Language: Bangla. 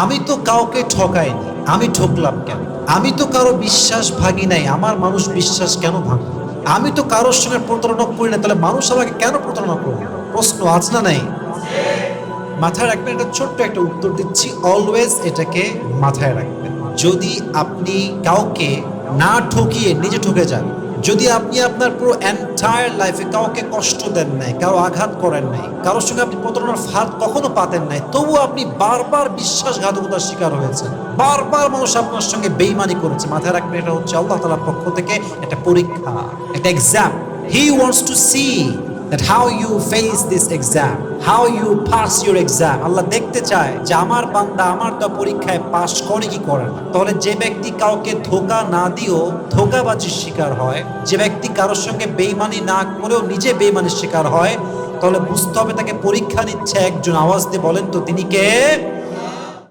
আমি তো কাউকে ঠকাইনি, আমি ঠকলাম কেন? আমি তো কারো বিশ্বাস ভাঙি নাই, আমার মানুষ বিশ্বাস কেন ভাঙবে? আমি তো কারোর সঙ্গে প্রতারণা করি না, তাহলে মানুষ আমাকে কেন প্রতারণা করবে? প্রশ্ন আছে না নাই? মাথায় রাখবেন, এটা ছোট্ট একটা উত্তর দিচ্ছি, অলওয়েজ এটাকে মাথায় রাখবেন। যদি আপনি কাউকে না ঠকিয়ে নিজে ঠকে যান, যদি আপনি আপনার পুরো এন্টায়ার লাইফে কাউকে কষ্ট দেন নাই, কারো আঘাত করেন নাই, কারোর সঙ্গে আপনি প্রতারণার ফাঁদ কখনো পাতেন নাই, তবুও আপনি বারবার বিশ্বাসঘাতকতার শিকার হয়েছেন, বারবার মানুষ আপনার সঙ্গে বেইমানি করেছে, মাথায় রাখবেন এটা হচ্ছে আল্লাহ তাআলার পক্ষ থেকে একটা পরীক্ষা, একটা exam. He wants to see that how you face this exam, how you pass your exam. আল্লাহ দেখতে চায় যে আমার বান্দা আমার তো পরীক্ষায় পাশ করে কি করে না। তাহলে যে ব্যক্তি কাউকে ধোঁকা না দিয়েও ধোঁকাবাজির শিকার হয়, যে ব্যক্তি কারোর সঙ্গে বেইমানি না করেও নিজে বেইমানির শিকার হয়, তাহলে বুঝতে হবে তাকে পরীক্ষা নিচ্ছে একজন। আওয়াজ দিয়ে বলেন তো তিনি কে?